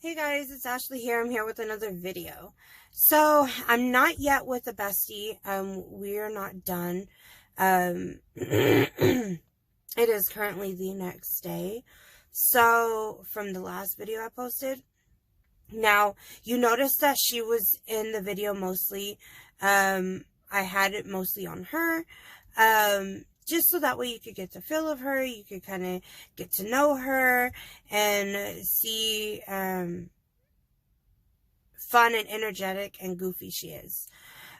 Hey guys, it's Ashley here. I'm here with another video. So, I'm not yet with a bestie. We're not done. It is currently the next day. So, from the last video I posted. Now, you notice that she was in the video mostly. I had it mostly on her. Just so that way you could get the feel of her, you could kind of get to know her and see fun and energetic and goofy she is.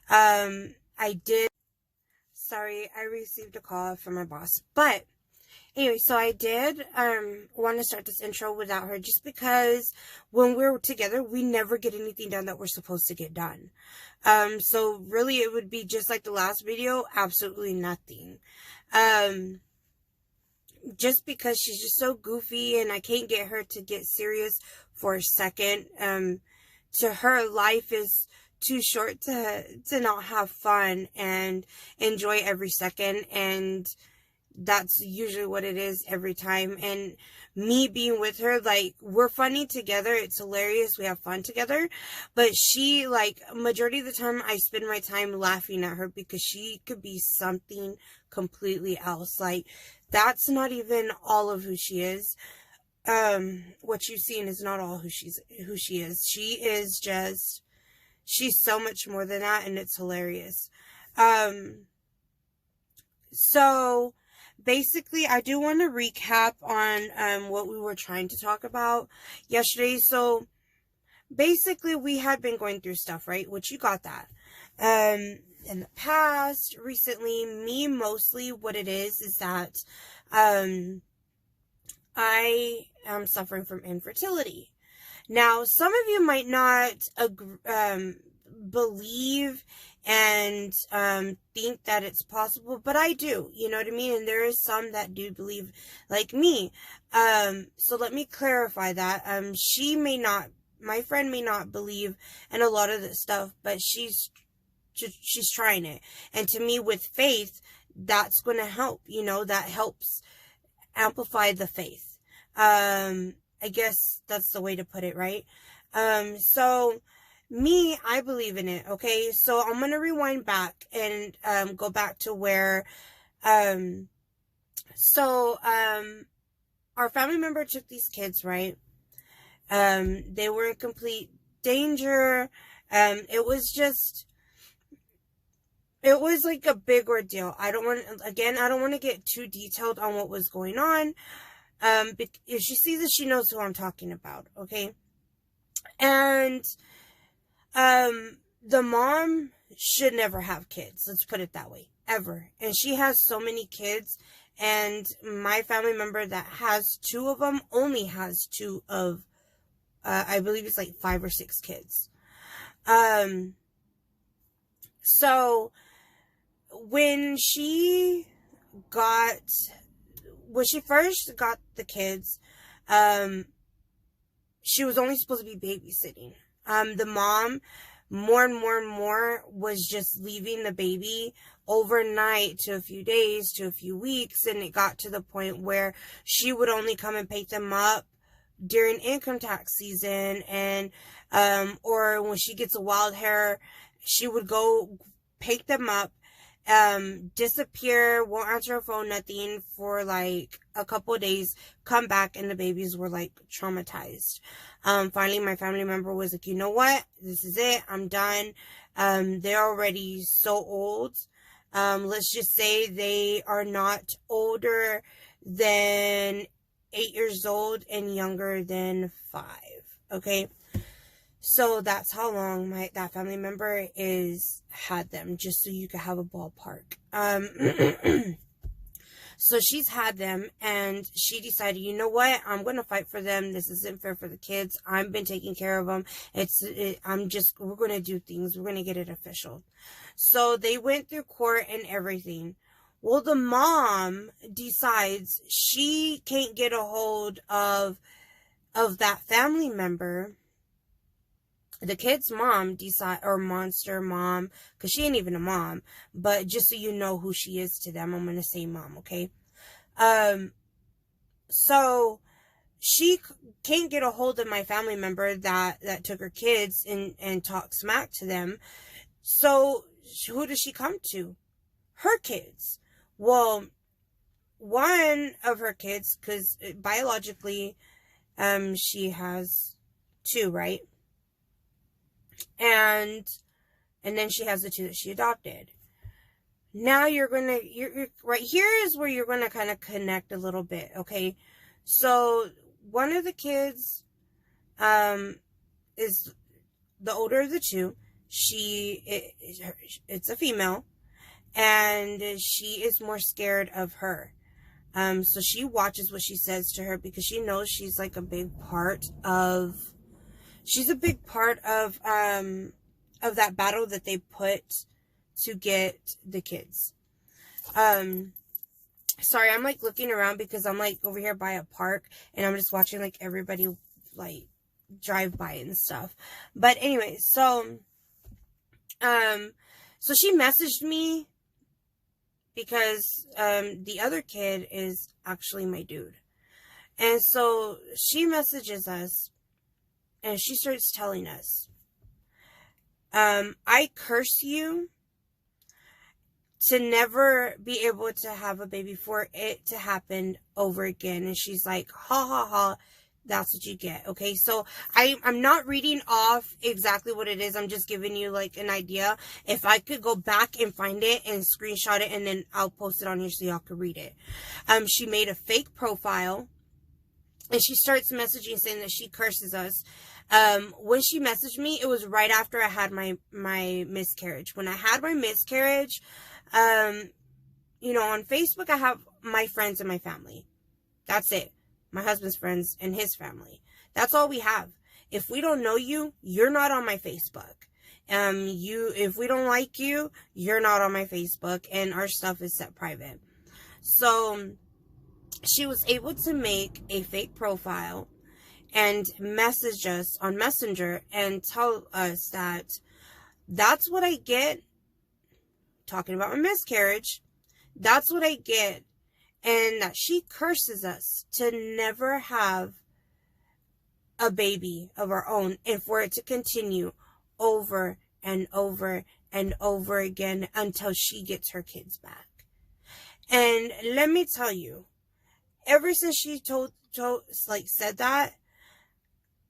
Sorry, I received a call from my boss, but anyway, so I did want to start this intro without her just because when we're together, we never get anything done that we're supposed to get done. So really it would be just like the last video, absolutely nothing. Just because she's just so goofy and I can't get her to get serious for a second. To her, life is too short to not have fun and enjoy every second, and that's usually what it is every time. And me being with her, like, we're funny together, it's hilarious, we have fun together, but she, like, majority of the time I spend my time laughing at her because she could be something completely else. Like, that's not even all of who she is. What you've seen is not all who she is. She is just, she's so much more than that, and it's hilarious. So basically, I do want to recap on what we were trying to talk about yesterday. So basically, we had been going through stuff, right? Which you got that. In the past, recently, me mostly, what it is that I am suffering from infertility. Now, some of you might not believe and think that it's possible, but I do, you know what I mean? And there is some that do believe like me. So let me clarify that. My friend may not believe in a lot of this stuff, but she's trying it. And to me, with faith, that's going to help, that helps amplify the faith. I guess that's the way to put it, right? So me, I believe in it, okay? So I'm going to rewind back and go back to where, our family member took these kids, right? They were in complete danger. It was like a big ordeal. I don't want to get too detailed on what was going on. If she sees it, she knows who I'm talking about, okay? And, the mom should never have kids. Let's put it that way. Ever. And she has so many kids. And my family member that has 2 of them only has 2 of, I believe it's like 5 or 6 kids. So when she first got the kids, she was only supposed to be babysitting. The mom, more and more, was just leaving the baby overnight to a few days to a few weeks, and it got to the point where she would only come and pick them up during income tax season, and or when she gets a wild hair, she would go pick them up, disappear, won't answer her phone, nothing, for like a couple of days, come back, and the babies were like traumatized. Finally, my family member was like, you know what? This is it. I'm done. They're already so old. Let's just say they are not older than 8 years old and younger than 5. Okay. So that's how long that family member had them, just so you could have a ballpark. So she's had them, and she decided, you know what? I'm going to fight for them. This isn't fair for the kids. I've been taking care of them. We're going to do things. We're going to get it official. So they went through court and everything. Well, the mom decides she can't get a hold of that family member. The kid's mom or monster mom, because she ain't even a mom, but just so you know who she is to them, I'm going to say mom, okay? So she can't get a hold of my family member that took her kids and talk smack to them. So who does she come to? Her kids. Well, one of her kids, because biologically, she has two, right? And then she has the two that she adopted. Now you're right here is where you're gonna kind of connect a little bit, okay? So one of the kids, is the older of the two. It's a female, and she is more scared of her. So she watches what she says to her because she knows she's like a big part of that battle that they put to get the kids. Sorry, I'm like looking around because I'm like over here by a park and I'm just watching like everybody like drive by and stuff. But anyway, so she messaged me because the other kid is actually my dude. And so she messages us and she starts telling us, I curse you to never be able to have a baby for it to happen over again. And she's like, ha ha ha, that's what you get. Okay, so I'm not reading off exactly what it is. I'm just giving you like an idea. If I could go back and find it and screenshot it, and then I'll post it on here so y'all can read it. She made a fake profile and she starts messaging saying that she curses us. When she messaged me, it was right after I had my miscarriage. When I had my miscarriage, you know, on Facebook, I have my friends and my family. That's it. My husband's friends and his family. That's all we have. If we don't know you, you're not on my Facebook. If we don't like you, you're not on my Facebook, and our stuff is set private. So she was able to make a fake profile and message us on Messenger and tell us that that's what I get, talking about my miscarriage, that's what I get, and that she curses us to never have a baby of our own and for it to continue over and over and over again until she gets her kids back. And let me tell you, ever since she said that,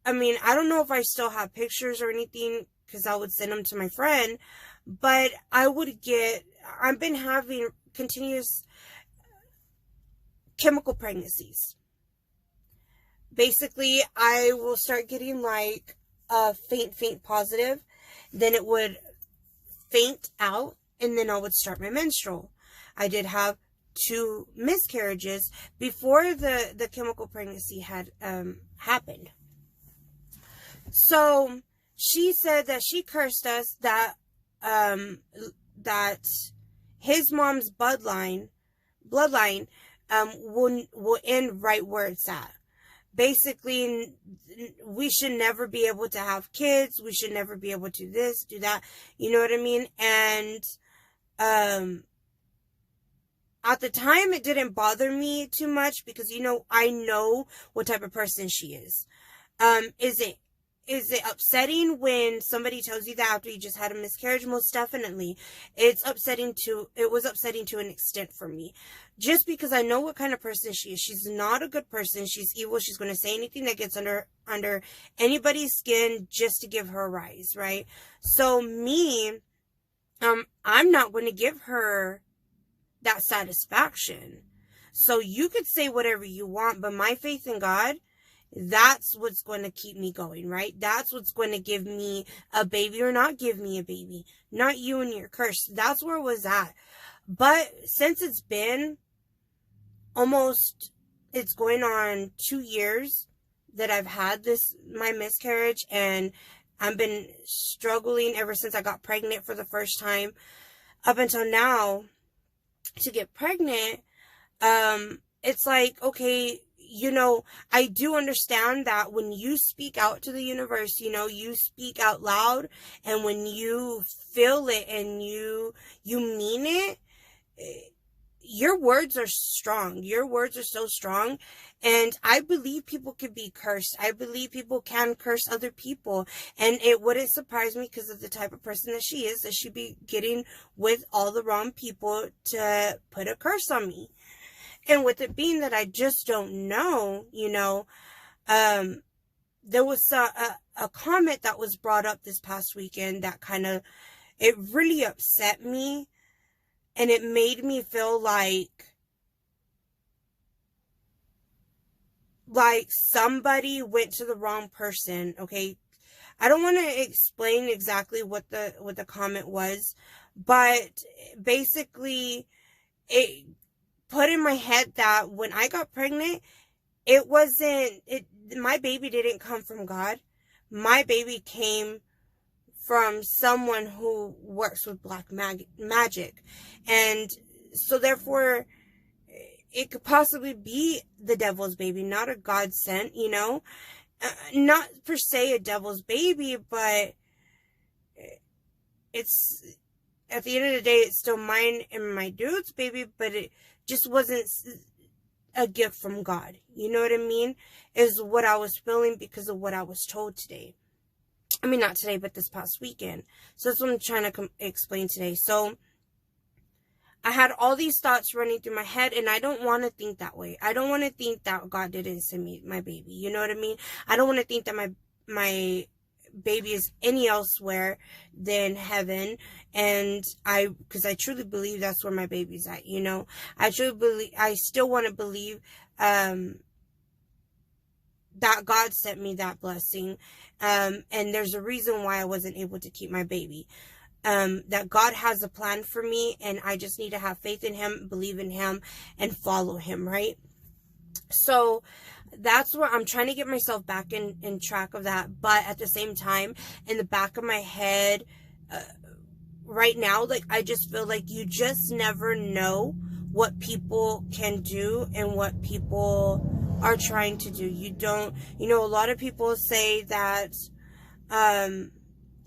I mean, I don't know if I still have pictures or anything because I would send them to my friend, but I've been having continuous chemical pregnancies. Basically, I will start getting like a faint positive, then it would faint out, and then I would start my menstrual. I did have 2 miscarriages before the chemical pregnancy had happened. So she said that she cursed us, that his mom's bloodline will end right where it's at. Basically, we should never be able to have kids. We should never be able to do this, do that. You know what I mean? And at the time, it didn't bother me too much because, you know, I know what type of person she is. Is it upsetting when somebody tells you that after you just had a miscarriage? Most definitely. It was upsetting to an extent for me. Just because I know what kind of person she is. She's not a good person. She's evil. She's going to say anything that gets under anybody's skin just to give her a rise, right? So me, I'm not going to give her that satisfaction. So you could say whatever you want, but my faith in God, that's what's going to keep me going, right? That's what's going to give me a baby or not give me a baby. Not you and your curse. That's where it was at. But since it's been it's going on 2 years that I've had my miscarriage, and I've been struggling ever since I got pregnant for the first time up until now to get pregnant. It's like, okay, you know, I do understand that when you speak out to the universe, you know, you speak out loud, and when you feel it and you mean it, your words are strong. Your words are so strong. And I believe people can be cursed. I believe people can curse other people. And it wouldn't surprise me because of the type of person that she is, that she'd be getting with all the wrong people to put a curse on me. And with it being that I just don't know, there was a comment that was brought up this past weekend that it really upset me. And it made me feel like somebody went to the wrong person, okay? I don't want to explain exactly what the comment was, but basically it put in my head that when I got pregnant, my baby didn't come from God. My baby came from someone who works with black magic. And so therefore, it could possibly be the devil's baby, not a God sent, not per se a devil's baby, but it's, at the end of the day, it's still mine and my dude's baby, but it just wasn't a gift from God. You know what I mean? Is what I was feeling because of what I was told today. I mean, not today, but this past weekend. So that's what I'm trying to explain today. So I had all these thoughts running through my head, and I don't want to think that way. I don't want to think that God didn't send me my baby. You know what I mean? I don't want to think that my baby is any elsewhere than heaven. And because I truly believe that's where my baby's at, I still want to believe, that God sent me that blessing. And there's a reason why I wasn't able to keep my baby. That God has a plan for me, and I just need to have faith in him, believe in him, and follow him, right? So that's where I'm trying to get myself back in track of that. But at the same time, in the back of my head, right now, I just feel like you just never know what people can do and what people are trying to do. You don't, a lot of people say that,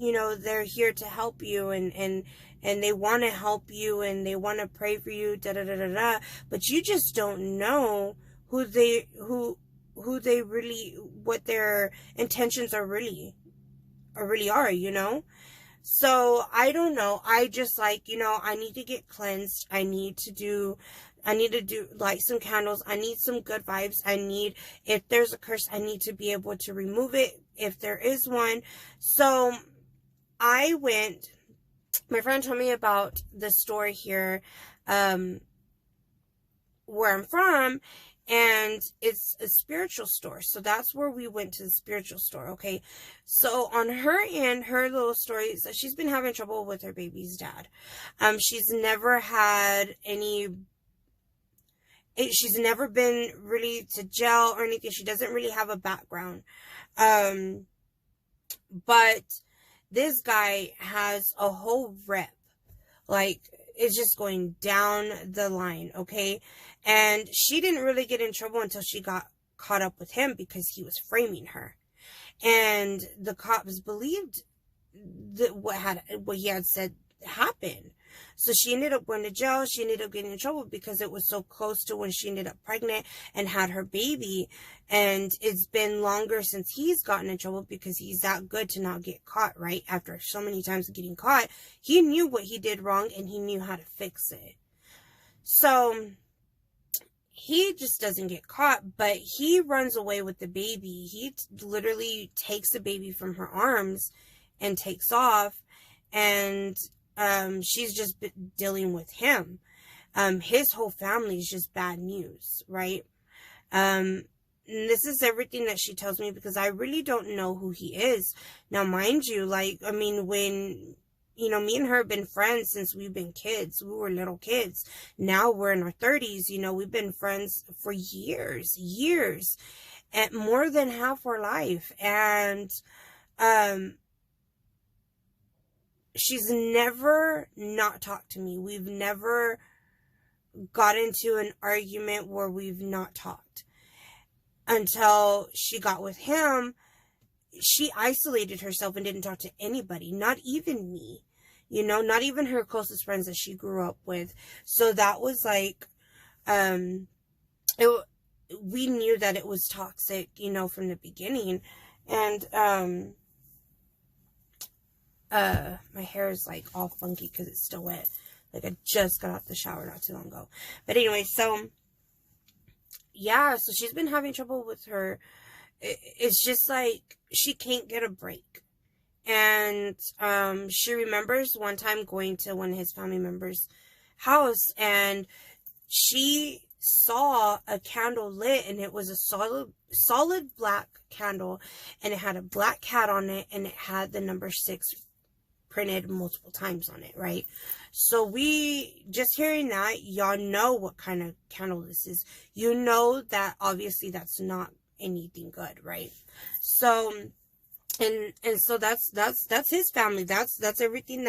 they're here to help you and they want to help you and they want to pray for you, but you just don't know what their intentions are. So I don't know. I just I need to get cleansed. I need to do light some candles. I need some good vibes. If there's a curse, I need to be able to remove it if there is one. So my friend told me about the store here, where I'm from, and it's a spiritual store. So that's where we went to the spiritual store. Okay. So on her end, her little story is that she's been having trouble with her baby's dad. She's never been really to jail or anything. She doesn't really have a background. But this guy has a whole rep. It's just going down the line, okay? And she didn't really get in trouble until she got caught up with him because he was framing her. And the cops believed that what he had said happened. So she ended up going to jail. She ended up getting in trouble because it was so close to when she ended up pregnant and had her baby. And it's been longer since he's gotten in trouble because he's that good to not get caught, right? After so many times of getting caught, he knew what he did wrong and he knew how to fix it. So he just doesn't get caught, but he runs away with the baby. He literally takes the baby from her arms and takes off, and she's just dealing with him. His whole family is just bad news, right? And this is everything that she tells me because I really don't know who he is. Now, mind you, when, me and her have been friends since we've been kids. We were little kids. Now we're in our 30s. We've been friends for years, and more than half our life. And, she's never not talked to me. We've never got into an argument where we've not talked. Until she got with him, she isolated herself and didn't talk to anybody, not even me. you know, not even her closest friends that she grew up with. So that was like, it, we knew that it was toxic, you know, from the beginning. And, my hair is like all funky because it's still wet. Like I just got out the shower not too long ago. But anyway, so yeah, so she's been having trouble with her. It's just like she can't get a break. And she remembers one time going to one of his family members' house, and she saw a candle lit, and it was a solid black candle, and it had a black cat on it, and it had the number 6 printed multiple times on it, right? So we, just hearing that, y'all know what kind of candle this is. You know that obviously that's not anything good, right? So, and so that's his family. That's everything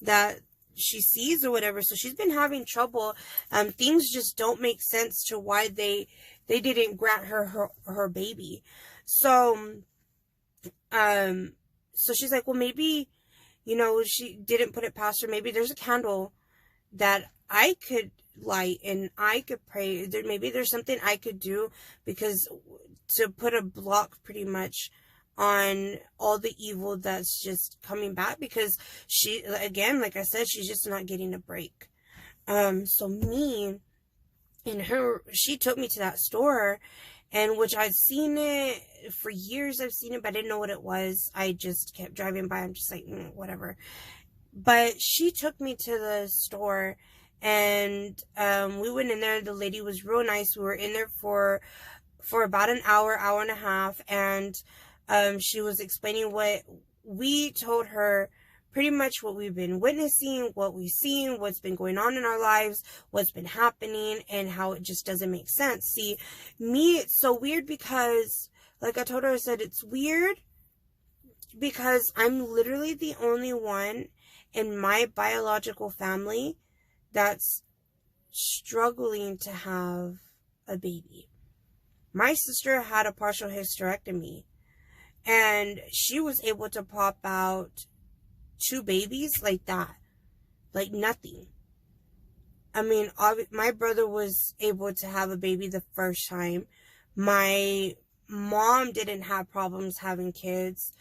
that she sees or whatever. So she's been having trouble. Things just don't make sense to why they didn't grant her baby. So, so she's like, well, maybe, you know, she didn't put it past her. Maybe there's a candle that I could light and I could pray. Maybe there's something I could do, because to put a block pretty much on all the evil that's just coming back, because she, again, like I said, she's just not getting a break. So me and her, she took me to that store, and which I'd seen it for years. I've seen it, but I didn't know what it was. I just kept driving by. I'm just like, whatever. But she took me to the store, and we went in there. The lady was real nice. We were in there for about an hour and a half, and she was explaining what we told her, pretty much what we've been witnessing, what we've seen, what's been going on in our lives, what's been happening, and how it just doesn't make sense. See, me, it's so weird because, like I told her, I said, it's weird because I'm literally the only one in my biological family that's struggling to have a baby. My sister had a partial hysterectomy, and she was able to pop out 2 babies like that, like nothing. I mean, my brother was able to have a baby the first time. My mom didn't have problems having kids.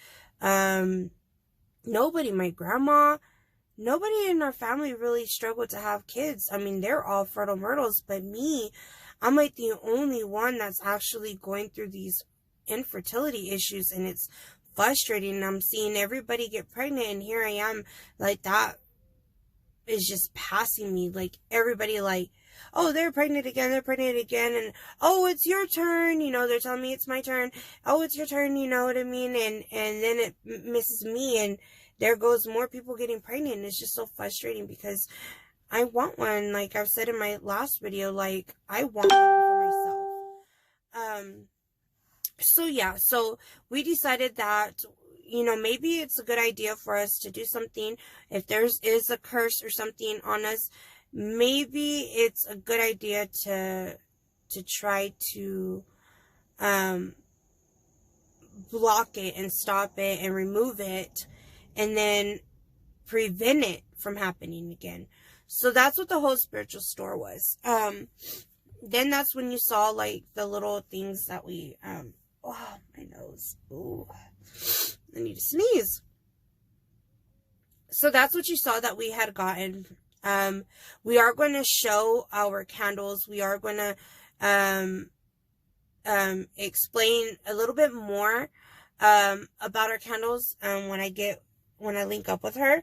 Nobody, my grandma, nobody in our family really struggled to have kids. I mean, they're all fertile myrtles, but me, I'm like the only one that's actually going through these infertility issues, and it's frustrating. I'm seeing everybody get pregnant, and here I am, like, that is just passing me. Like, everybody, like, oh, they're pregnant again, and oh, it's your turn, you know, they're telling me it's my turn, oh, it's your turn, you know what I mean, and then it misses me, and there goes more people getting pregnant, and it's just so frustrating because I want one. Like I've said in my last video, like, I want one for myself. So yeah, so we decided that, you know, maybe it's a good idea for us to do something. If is a curse or something on us, maybe it's a good idea to try to block it and stop it and remove it, and then prevent it from happening again. So that's what the whole spiritual store was. Then that's when you saw, like, the little things that we, oh, my nose. Ooh, I need to sneeze. So that's what you saw that we had gotten. We are going to show our candles. We are going to, explain a little bit more, about our candles, when I link up with her.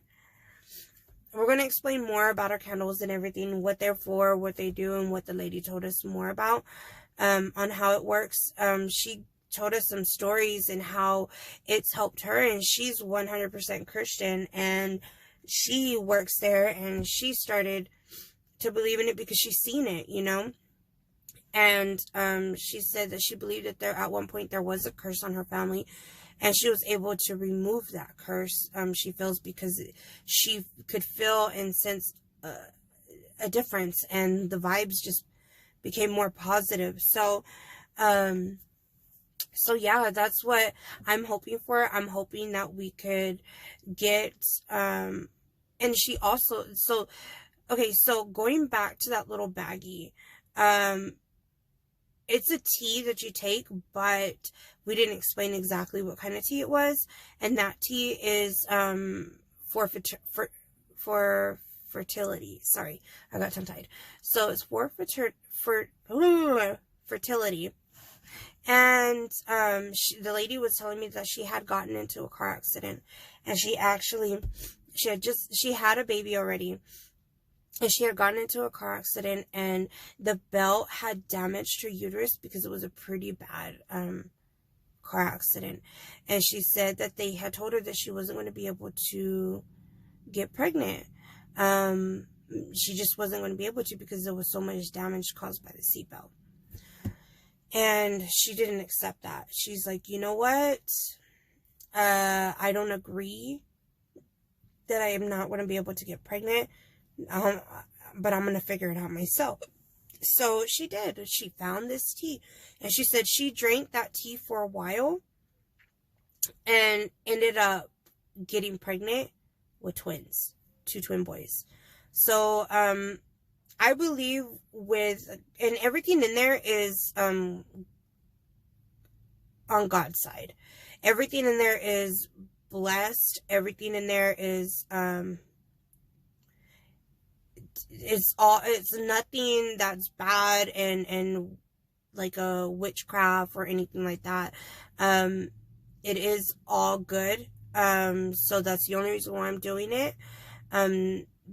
We're going to explain more about our candles and everything, what they're for, what they do, and what the lady told us more about, on how it works. She told us some stories and how it's helped her, and she's 100% Christian, and she works there, and she started to believe in it because she's seen it, you know. And she said that she believed that at one point there was a curse on her family, and she was able to remove that curse, she feels, because she could feel and sense a difference, and the vibes just became more positive. So yeah, that's what I'm hoping for. I'm hoping that we could get And she also, so, okay, so going back to that little baggie, um, it's a tea that you take, but we didn't explain exactly what kind of tea it was. And that tea is, for fertility. Sorry, I got tongue-tied. So it's for fertility. And the lady was telling me that she had gotten into a car accident, and she had a baby already, and she had gotten into a car accident, and the belt had damaged her uterus because it was a pretty bad car accident. And she said that they had told her that she wasn't going to be able to get pregnant. She just wasn't going to be able to because there was so much damage caused by the seatbelt. And she didn't accept that. She's like, you know what? I don't agree that I am not going to be able to get pregnant. But I'm going to figure it out myself. So she did. She found this tea. And she said she drank that tea for a while and ended up getting pregnant with twins. 2 twin boys. So, I believe and everything in there is, on God's side. Everything in there is blessed. Everything in there is, it's nothing that's bad and like a witchcraft or anything like that. It is all good. So that's the only reason why I'm doing it.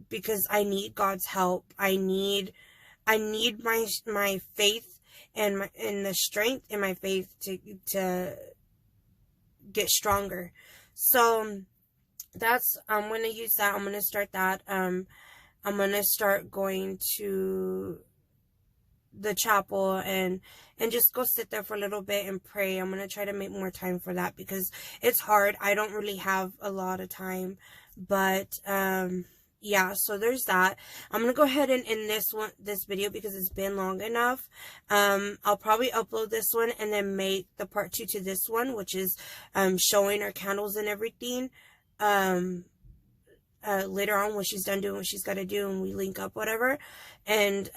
Because I need God's help. I need my faith and the strength in my faith to get stronger. So that's, I'm going to use that. I'm going to start that. I'm going to start going to the chapel and just go sit there for a little bit and pray. I'm going to try to make more time for that because it's hard. I don't really have a lot of time, but, yeah, so there's that. I'm going to go ahead and end this video because it's been long enough. I'll probably upload this one and then make the part 2 to this one, which is, showing our candles and everything, later on when she's done doing what she's got to do and we link up, whatever. And,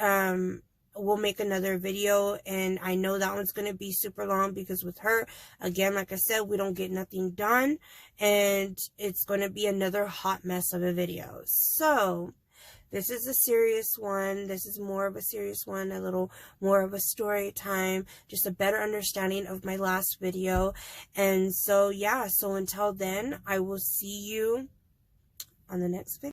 we'll make another video, and I know that one's going to be super long because with her, again, like I said, we don't get nothing done, and it's going to be another hot mess of a video. So, this is a serious one. This is more of a serious one, a little more of a story time, just a better understanding of my last video. And so, yeah, so until then, I will see you on the next video.